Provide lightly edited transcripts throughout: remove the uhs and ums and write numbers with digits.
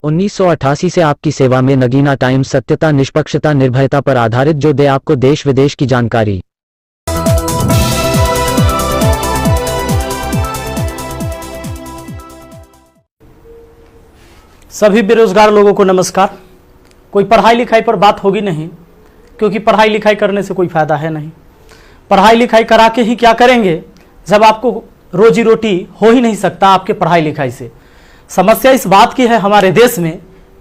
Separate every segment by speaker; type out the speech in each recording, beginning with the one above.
Speaker 1: 1988 से आपकी सेवा में नगीना टाइम्स, सत्यता, निष्पक्षता, निर्भयता पर आधारित, जो दे आपको देश विदेश की जानकारी।
Speaker 2: सभी बेरोजगार लोगों को नमस्कार। कोई पढ़ाई लिखाई पर बात होगी नहीं, क्योंकि पढ़ाई लिखाई करने से कोई फायदा है नहीं। पढ़ाई लिखाई करा के ही क्या करेंगे जब आपको रोजी रोटी हो ही नहीं सकता आपके पढ़ाई लिखाई से। समस्या इस बात की है हमारे देश में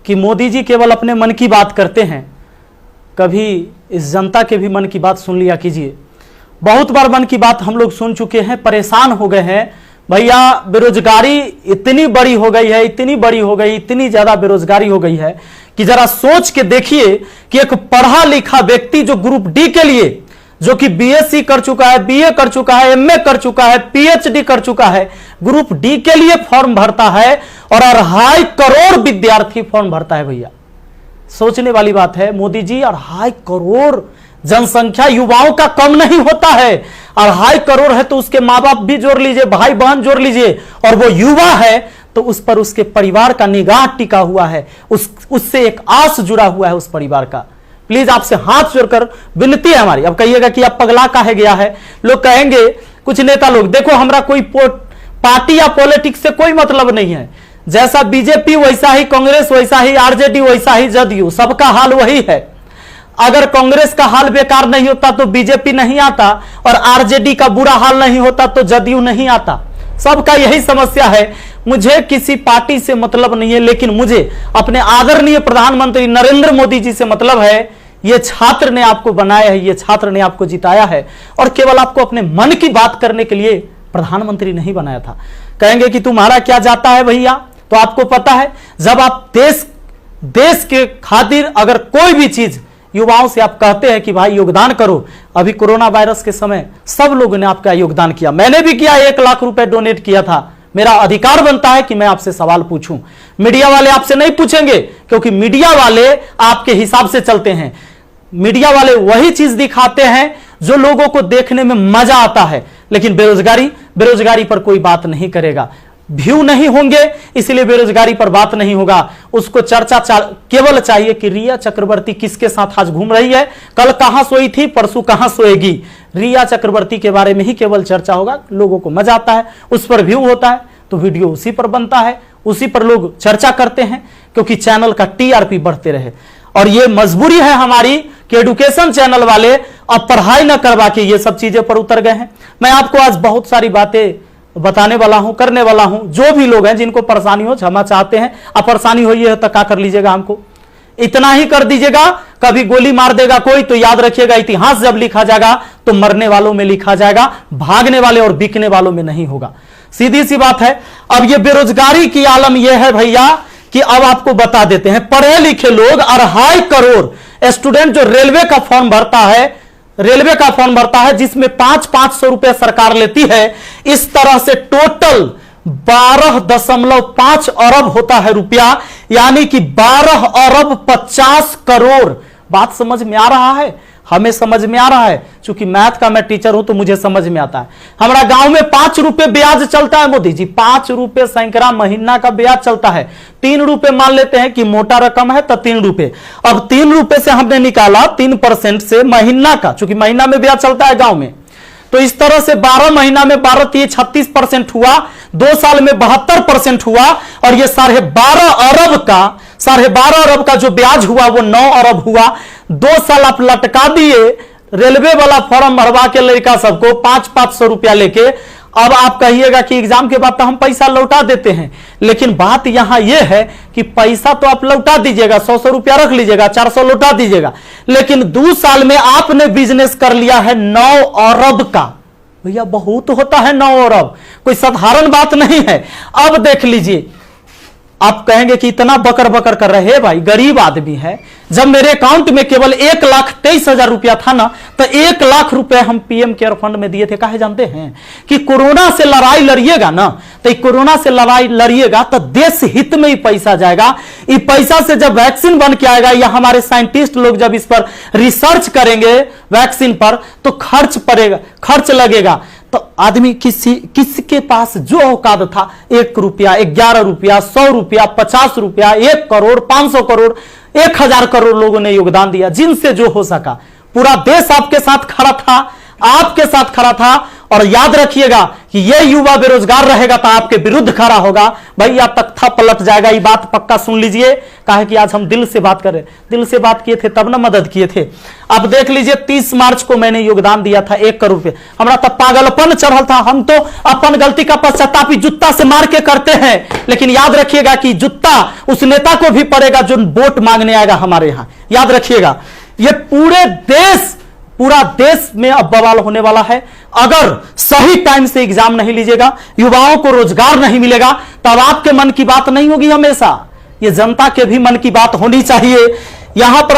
Speaker 2: कि मोदी जी केवल अपने मन की बात करते हैं, कभी इस जनता के भी मन की बात सुन लिया कीजिए। बहुत बार मन की बात हम लोग सुन चुके हैं, परेशान हो गए हैं। भैया बेरोजगारी इतनी बड़ी हो गई है, इतनी बड़ी हो गई, इतनी ज्यादा बेरोजगारी हो गई है कि जरा सोच के देखिए कि एक पढ़ा लिखा व्यक्ति जो ग्रुप डी के लिए, जो कि बीएससी कर चुका है, बीए कर चुका है, एमए कर चुका है, पीएचडी कर चुका है, ग्रुप डी के लिए फॉर्म भरता है और 2.5 करोड़ विद्यार्थी फॉर्म भरता है। भैया सोचने वाली बात है। मोदी जी 2.5 करोड़ जनसंख्या युवाओं का कम नहीं होता है। 2.5 करोड़ है तो उसके माँ बाप भी जोड़ लीजिए, भाई बहन जोड़ लीजिए, और वो युवा है तो उस पर उसके परिवार का निगाह टिका हुआ है, उससे एक आस जुड़ा हुआ है उस परिवार का। प्लीज आपसे हाथ जोड़कर विनती है हमारी। अब कहिएगा कि अब पगला काहे गया है, लोग कहेंगे कुछ नेता लोग, देखो हमरा कोई पार्टी या पॉलिटिक्स से कोई मतलब नहीं है। जैसा बीजेपी वैसा ही कांग्रेस, वैसा ही आरजेडी, वैसा ही जदयू, सबका हाल वही है। अगर कांग्रेस का हाल बेकार नहीं होता तो बीजेपी नहीं आता, और आरजेडी का बुरा हाल नहीं होता तो जदयू नहीं आता। सबका यही समस्या है। मुझे किसी पार्टी से मतलब नहीं है, लेकिन मुझे अपने आदरणीय प्रधानमंत्री नरेंद्र मोदी जी से मतलब है। ये छात्र ने आपको बनाया है, ये छात्र ने आपको जिताया है, और केवल आपको अपने मन की बात करने के लिए प्रधानमंत्री नहीं बनाया था। कहेंगे कि तुम्हारा क्या जाता है भैया, तो आपको पता है जब आप देश के खातिर अगर कोई भी चीज युवाओं से आप कहते हैं कि भाई योगदान करो, अभी कोरोना वायरस के समय सब लोगों ने आपका योगदान किया, मैंने भी किया, 1 लाख रुपए डोनेट किया था। मेरा अधिकार बनता है कि मैं आपसे सवाल पूछूं। मीडिया वाले आपसे नहीं पूछेंगे, क्योंकि मीडिया वाले आपके हिसाब से चलते हैं। मीडिया वाले वही चीज दिखाते हैं जो लोगों को देखने में मजा आता है, लेकिन बेरोजगारी पर कोई बात नहीं करेगा। व्यू नहीं होंगे इसलिए बेरोजगारी पर बात नहीं होगा। उसको चर्चा केवल चाहिए कि रिया चक्रवर्ती किसके साथ आज घूम रही है, कल कहां सोई थी, परसों कहां सोएगी। रिया चक्रवर्ती के बारे में ही केवल चर्चा होगा। लोगों को मजा आता है, उस पर व्यू होता है तो वीडियो उसी पर बनता है, उसी पर लोग चर्चा करते हैं, क्योंकि चैनल का टीआरपी बढ़ते रहे। और ये मजबूरी है हमारी कि एडुकेशन चैनल वाले अब पढ़ाई न करवा के ये सब चीजें पर उतर गए हैं। मैं आपको आज बहुत सारी बातें बताने वाला हूं, करने वाला हूं। जो भी लोग हैं जिनको परेशानी हो, क्षमा चाहते हैं। अब परेशानी हुई है तो क्या कर लीजिएगा, हमको इतना ही कर दीजिएगा। कभी गोली मार देगा कोई तो याद रखिएगा, इतिहास जब लिखा जाएगा तो मरने वालों में लिखा जाएगा, भागने वाले और बिकने वालों में नहीं होगा। सीधी सी बात है। अब ये बेरोजगारी की आलम यह है भैया कि अब आपको बता देते हैं, पढ़े लिखे लोग 2.5 करोड़ स्टूडेंट जो रेलवे का फॉर्म भरता है, जिसमें 500 रुपए सरकार लेती है। इस तरह से टोटल 12.5 अरब होता है रुपया, यानी कि 12 अरब 50 करोड़। बात समझ में आ रहा है? हमें समझ में आ रहा है, क्योंकि मैथ का मैं टीचर हूं तो मुझे समझ में आता है। हमारा गांव में 5 रुपए ब्याज चलता है मोदी जी, 5 रुपए सैकड़ा महीना का ब्याज चलता है। 3 रुपए मान लेते हैं कि मोटा रकम है तो 3 रुपए। अब 3 रुपए से हमने निकाला 3% से महीना का, चूंकि महीना में ब्याज चलता है गांव में, तो इस तरह से 12 महीना में 12 36% हुआ, 2 साल में 72% हुआ, और ये 12.5 अरब का जो ब्याज हुआ वो 9 अरब हुआ। 2 साल आप लटका दिए रेलवे वाला फॉर्म भरवा के लड़का सबको 500 रुपया लेके। अब आप कहिएगा कि एग्जाम के बाद तो हम पैसा लौटा देते हैं, लेकिन बात यहां यह है कि पैसा तो आप लौटा दीजिएगा, 100 रुपया रख लीजिएगा, 400 लौटा दीजिएगा, लेकिन 2 साल में आपने बिजनेस कर लिया है 9 अरब का। भैया बहुत होता है 9 अरब, कोई साधारण बात नहीं है। अब देख लीजिए, आप कहेंगे कि इतना बकर बकर कर रहे हैं, भाई गरीब आदमी है। जब मेरे अकाउंट में केवल 1,23,000 रुपया था ना, तो 1 लाख रुपए हम पीएम केयर फंड में दिए थे। काहे जानते हैं कि कोरोना से लड़ाई लड़िएगा ना, तो कोरोना से लड़ाई लड़िएगा तो देश हित में ही पैसा जाएगा। इस पैसा से जब वैक्सीन बन के आएगा, या हमारे साइंटिस्ट लोग जब इस पर रिसर्च करेंगे वैक्सीन पर, तो खर्च लगेगा। तो आदमी किसके पास जो औकात था, 1 रुपया, 11 रुपया, 100 रुपया, 50 रुपया, 1 करोड़, 500 करोड़, 1000 करोड़ लोगों ने योगदान दिया, जिनसे जो हो सका। पूरा देश आपके साथ खड़ा था, आपके साथ खड़ा था। और याद रखिएगा कि यह युवा बेरोजगार रहेगा तो आपके विरुद्ध खड़ा होगा, भैया तख्ता पलट जाएगा। ये बात पक्का सुन लीजिए, कहा कि आज हम दिल से बात कर रहे, दिल से बात किए थे तब ना मदद किए थे। अब देख लीजिए 30 मार्च को मैंने योगदान दिया था 1 करोड़ रुपए, हमारा तब पागलपन चढ़ल था। हम तो अपन गलती का पश्चाताप जूता से मार के करते हैं, लेकिन याद रखिएगा कि जूता उस नेता को भी पड़ेगा जो वोट मांगने आएगा हमारे यहां। याद रखिएगा, ये पूरा देश में अब बवाल होने वाला है। अगर सही टाइम से एग्जाम नहीं लीजिएगा, युवाओं को रोजगार नहीं मिलेगा, तब आपके मन की बात नहीं होगी हमेशा, ये जनता के भी मन की बात होनी चाहिए। यहां पर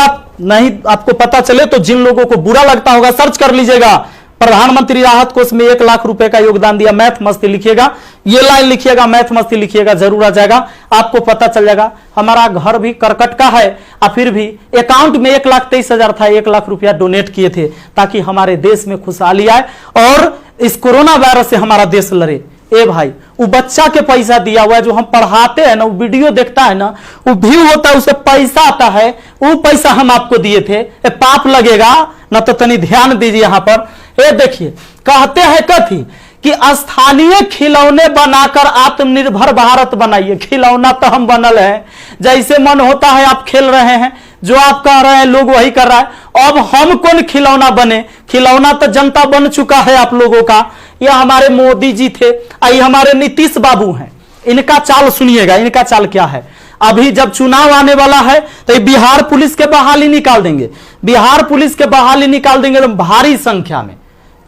Speaker 2: आपको पता चले तो जिन लोगों को बुरा लगता होगा सर्च कर लीजिएगा, प्रधानमंत्री राहत कोष में 1 लाख रुपए का योगदान दिया, मैथ मस्ती लिखिएगा, ये लाइन लिखिएगा, मैथ मस्ती लिखिएगा, जरूर आ जाएगा, आपको पता चल जाएगा। हमारा घर भी करकट का है और फिर भी अकाउंट में 1,23,000 था, 1 लाख रुपया डोनेट किए थे ताकि हमारे देश में खुशहाली आए और इस कोरोना वायरस से हमारा देश लड़े। ए भाई, वो बच्चा के पैसा दिया हुआ है, जो हम पढ़ाते हैं ना, वो वीडियो देखता है ना, वो व्यू होता है, उसे पैसा आता है, वो पैसा हम आपको दिए थे। पाप लगेगा ना, तो तनी ध्यान दीजिए यहां पर। ये देखिए, कहते हैं कथी कि स्थानीय खिलौने बनाकर आत्मनिर्भर भारत बनाइए। खिलौना तो हम बनल है, जैसे मन होता है आप खेल रहे हैं, जो आप कह रहे हैं लोग वही कर रहा है। अब हम कौन खिलौना बने? खिलौना तो जनता बन चुका है आप लोगों का। यह हमारे मोदी जी थे, ये हमारे नीतीश बाबू हैं। इनका चाल सुनिएगा, इनका चाल क्या है। अभी जब चुनाव आने वाला है तो बिहार पुलिस के बहाली निकाल देंगे, बिहार पुलिस के बहाली निकाल देंगे तो भारी संख्या में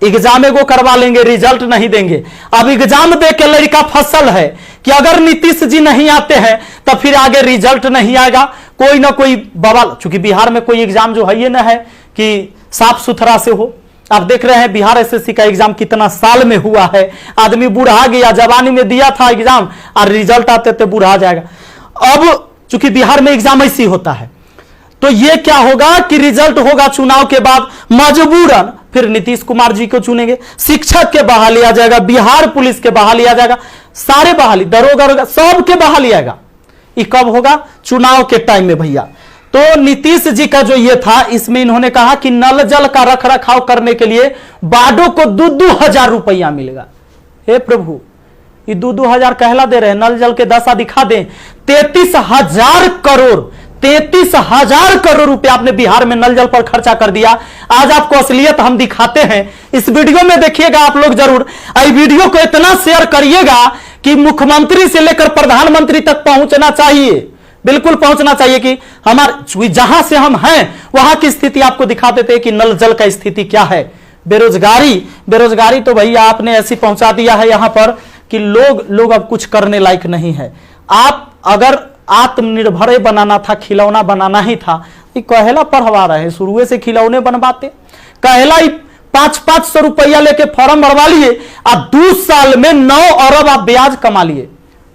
Speaker 2: एग्जाम को करवा लेंगे, रिजल्ट नहीं देंगे। अब एग्जाम दे के लड़का फसल है कि अगर नीतीश जी नहीं आते हैं तो फिर आगे रिजल्ट नहीं आएगा, कोई ना कोई बवाल। चूंकि बिहार में कोई एग्जाम जो है ये ना है कि साफ सुथरा से हो। आप देख रहे हैं बिहार एसएससी का एग्जाम कितना साल में हुआ है, आदमी बूढ़ा गया, जवानी में दिया था एग्जाम और रिजल्ट आते थे बूढ़ा जाएगा। अब चूंकि बिहार में एग्जाम ऐसी होता है तो ये क्या होगा कि रिजल्ट होगा चुनाव के बाद, मजबूरन फिर नीतीश कुमार जी को चुनेंगे, शिक्षक के बहाली आ जाएगा, बिहार पुलिस के बहाली आ जाएगा, सारे बहाली, दरोगा सब के बहाली आएगा। ये कब होगा? चुनाव के टाइम में भैया। तो नीतीश जी का जो ये था, इसमें इन्होंने कहा कि नल जल का रख रखाव करने के लिए बाडो को 2-2 हजार रुपया मिलेगा। हे प्रभु, ये 2-2 हजार कहला दे रहे हैं, नल जल के दशा दिखा दें। 33,000 करोड़, 33,000 करोड़ रुपया आपने बिहार में नल जल पर खर्चा कर दिया। आज आपको असलियत हम दिखाते हैं, इस वीडियो में देखिएगा आप लोग जरूर। इस वीडियो को इतना शेयर करिएगा कि मुख्यमंत्री से लेकर प्रधानमंत्री तक पहुंचना चाहिए, बिल्कुल पहुंचना चाहिए कि हमारे जहां से हम हैं वहां की स्थिति आपको दिखा देते हैं कि नल जल का स्थिति क्या है। बेरोजगारी तो भैया आपने ऐसी पहुंचा दिया है यहां पर कि लोग अब कुछ करने लायक नहीं है। आप अगर आत्मनिर्भर बनाना था, खिलौना बनाना ही था, ये कहेला पढ़वा रहे, शुरू से खिलौने बनवाते। कहेला 500 रुपया लेके फॉर्म भरवा लिए और 2 साल में 9 अरब आप ब्याज कमा लिए।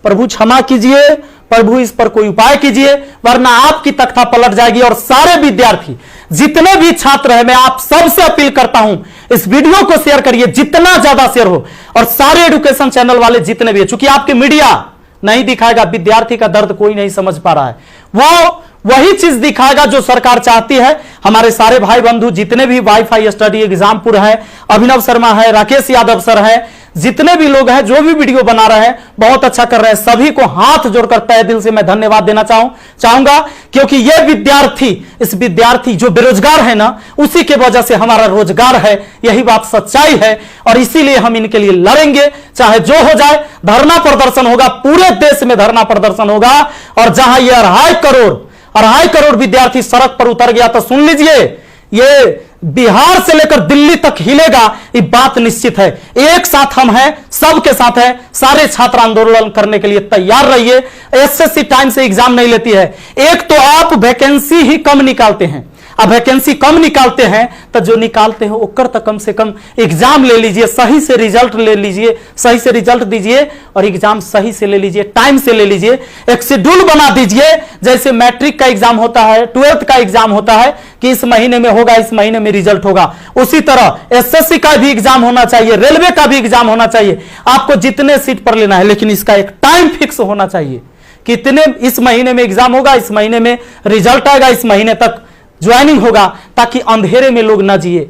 Speaker 2: प्रभु क्षमा कीजिए, प्रभु इस पर कोई उपाय कीजिए, वरना आपकी तख्ता पलट जाएगी। और सारे विद्यार्थी, जितने भी छात्र हैं, मैं आप सबसे अपील करता हूं, इस वीडियो को शेयर करिए, जितना ज्यादा शेयर हो। और सारे एजुकेशन चैनल वाले जितने भी है, चूंकि आपके मीडिया नहीं दिखाएगा, विद्यार्थी का दर्द कोई नहीं समझ पा रहा है, वो वही चीज दिखाएगा जो सरकार चाहती है। हमारे सारे भाई बंधु जितने भी वाईफाई स्टडी एग्जामपुर है, अभिनव शर्मा है, राकेश यादव सर है, जितने भी लोग हैं जो भी वीडियो बना रहे हैं बहुत अच्छा कर रहे हैं, सभी को हाथ जोड़कर तहे दिल से मैं धन्यवाद देना चाहूंगा। क्योंकि ये विद्यार्थी जो बेरोजगार है ना, उसी के वजह से हमारा रोजगार है, यही बात सच्चाई है। और इसीलिए हम इनके लिए लड़ेंगे, चाहे जो हो जाए। धरना प्रदर्शन होगा, पूरे देश में धरना प्रदर्शन होगा। और जहां ये 2.5 करोड़ विद्यार्थी सड़क पर उतर गया तो सुन लीजिए, ये बिहार से लेकर दिल्ली तक हिलेगा, ये बात निश्चित है। एक साथ हम हैं, सबके साथ है। सारे छात्र आंदोलन करने के लिए तैयार रहिए। एसएससी टाइम से एग्जाम नहीं लेती है। एक तो आप वैकेंसी ही कम निकालते हैं, अब वैकेंसी कम निकालते हैं तो जो निकालते हैं ओकर तो कम से कम एग्जाम ले लीजिए, सही से रिजल्ट ले लीजिए, सही से रिजल्ट दीजिए और एग्जाम सही से ले लीजिए, टाइम से ले लीजिए, एक शेड्यूल बना दीजिए। जैसे मैट्रिक का एग्जाम होता है, 12th का एग्जाम होता है कि इस महीने में होगा, इस महीने में रिजल्ट होगा, उसी तरह एसएससी का भी एग्जाम होना चाहिए, रेलवे का भी एग्जाम होना चाहिए। आपको जितने सीट पर लेना है, लेकिन इसका एक टाइम फिक्स होना चाहिए। कितने इस महीने में एग्जाम होगा, इस महीने में रिजल्ट आएगा, इस महीने तक ज्वाइनिंग होगा, ताकि अंधेरे में लोग न जिए।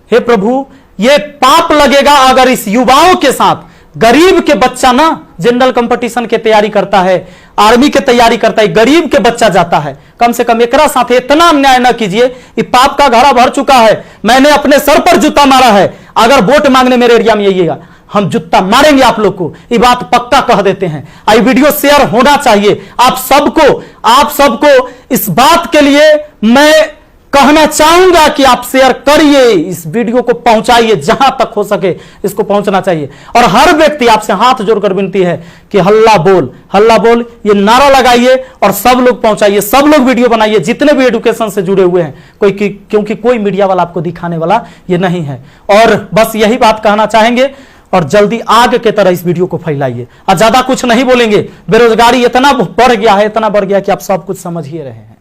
Speaker 2: हे प्रभु, ये पाप लगेगा अगर इस युवाओं के साथ गरीब के बच्चा ना जनरल कंपटीशन के तैयारी करता है, आर्मी के तैयारी करता है, गरीब के बच्चा जाता है। कम से कम एकरा साथ इतना अन्याय न कीजिए। ये पाप का घड़ा भर चुका है, मैंने अपने सर पर जूता मारा है। अगर वोट मांगने मेरे एरिया में आइएगा, हम जूता मारेंगे आप लोग को, ये बात पक्का कह देते हैं। आई वीडियो शेयर होना चाहिए आप सबको इस बात के लिए मैं कहना चाहूंगा कि आप शेयर करिए, इस वीडियो को पहुंचाइए, जहां तक हो सके इसको पहुंचना चाहिए। और हर व्यक्ति आपसे हाथ जोड़कर विनती है कि हल्ला बोल ये नारा लगाइए और सब लोग पहुंचाइए, सब लोग वीडियो बनाइए, जितने भी एजुकेशन से जुड़े हुए हैं, क्योंकि कोई मीडिया वाला आपको दिखाने वाला ये नहीं है। और बस यही बात कहना चाहेंगे और जल्दी आग के तरह इस वीडियो को फैलाइए। और ज्यादा कुछ नहीं बोलेंगे। बेरोजगारी इतना बढ़ गया है कि आप सब कुछ समझ ही रहे हैं।